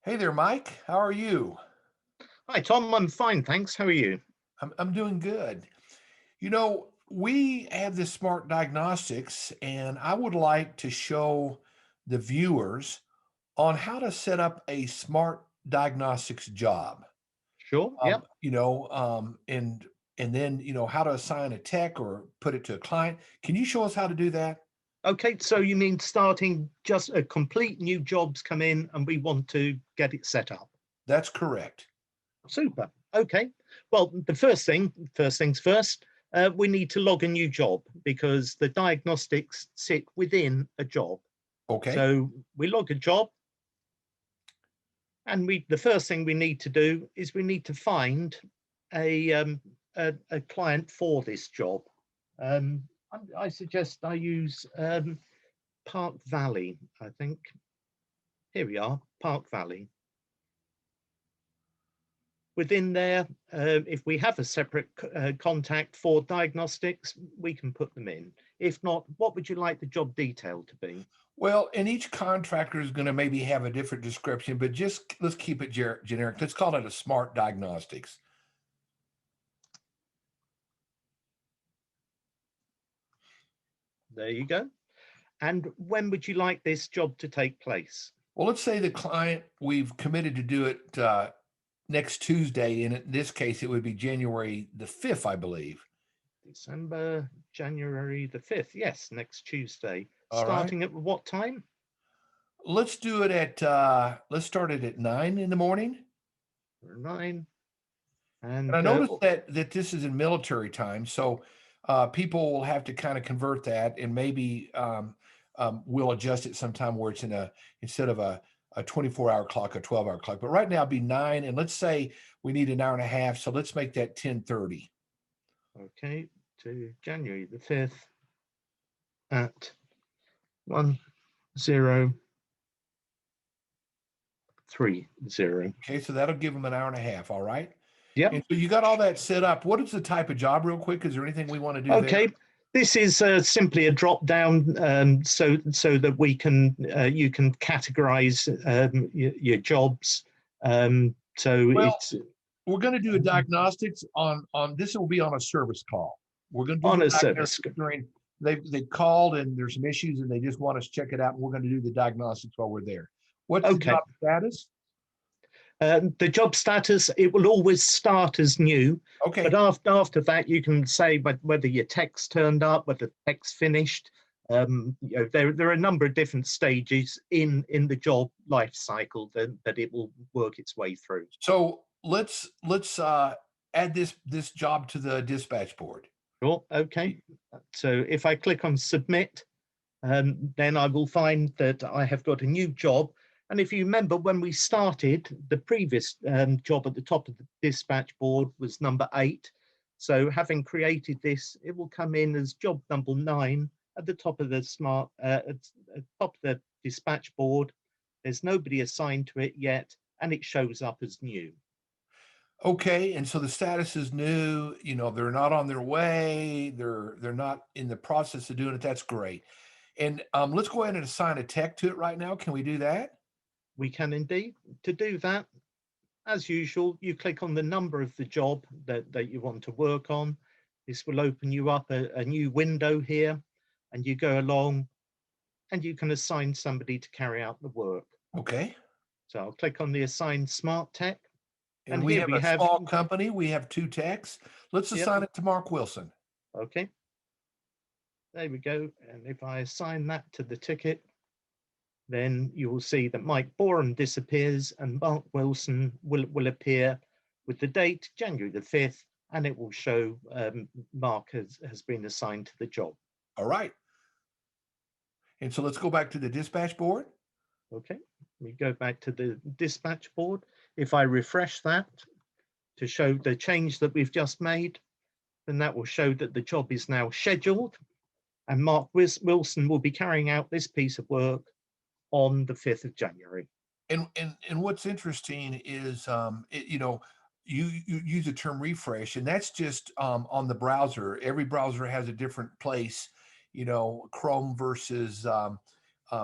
Hey there, Mike. How are you? Hi, Tom. I'm fine, thanks. How are you? I'm doing good. We have this smart diagnostics, and I would like to show the viewers on how to set up a smart diagnostics job. Sure. Um, Yep. you know, um, and and then how to assign a tech or put it to a client. Can you show us how to do that? Okay. So you mean starting just a complete new jobs come in and we want to get it set up? That's correct. Super. Okay. Well, the first things first, we need to log a new job because the diagnostics sit within a job. Okay. So we log a job, and the first thing we need to do is we need to find a a client for this job. I suggest I use Park Valley, I think. Here we are, Park Valley. Within there, if we have a separate contact for diagnostics, we can put them in. If not, what would you like the job detail to be? Well, and each contractor is going to maybe have a different description, but just let's keep it generic. Let's call it a smart diagnostics. There you go. And when would you like this job to take place? Well, let's say the client, we've committed to do it next Tuesday. And in this case, it would be January the 5th, I believe. December, January the 5th. Yes, next Tuesday. All right. Starting at what time? Let's do it let's start it at 9 in the morning. 9. And I And noticed that this is in military time. So people will have to kind of convert that, and maybe we'll adjust it sometime where it's instead of a 24-hour clock, a 12-hour clock. But right now it'd be 9. And let's say we need an hour and a half. So let's make that 10:30. okay, to January the 5th at 1030. Okay, so that'll give them an hour and a half. All right. Yep. And so you got all that set up. What is the type of job, real quick? Is there anything we want to do there? Okay. This is simply a drop down, so that we can you can categorize your jobs. So Well, it's we're going to do a diagnostics on this. Will be on a service call. We're going to do on the a service. diagnostics during they called and there's some issues and they just want us to check it out. And we're going to do the diagnostics while we're there. What's the Okay. job status? The job status, it will always start as new, but Okay. after that, you can say whether your text turned up, whether the text finished. There are a number of different stages in the job life cycle that it will work its way through. So let's add this job to the dispatch board. Sure. Okay. So if I click on submit, then I will find that I have got a new job. And if you remember when we started, the previous job at the top of the dispatch board was number 8. So having created this, it will come in as job number 9 at the top of the top of the dispatch board. There's nobody assigned to it yet, and it shows up as new. Okay, and so the status is new. They're not on their way. They're not in the process of doing it. That's great. And let's go ahead and assign a tech to it right now. Can we do that? We can indeed. To do that, as usual, you click on the number of the job that you want to work on. This will open you up a new window here, and you go along and you can assign somebody to carry out the work. Okay. So I'll click on the assign SmartTech, And and we here have we a have, small company. We have 2 techs. Let's yep, assign it to Mark Wilson. okay, there we go. And if I assign that to the ticket, then you will see that Mike Borum disappears and Mark Wilson will appear with the date, January the 5th, and it will show Mark has been assigned to the job. All right. And so let's go back to the dispatch board. Okay, we go back to the dispatch board. If I refresh that to show the change that we've just made, then that will show that the job is now scheduled and Mark Wilson will be carrying out this piece of work on the 5th of January. And what's interesting is you use the term refresh, and that's just on the browser. Every browser has a different place, Chrome versus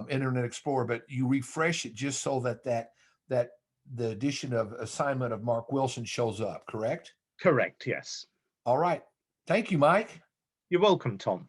Internet Explorer, but you refresh it just so that the addition of assignment of Mark Wilson shows up, correct? Correct, yes. All right. Thank you, Mike. You're welcome, Tom.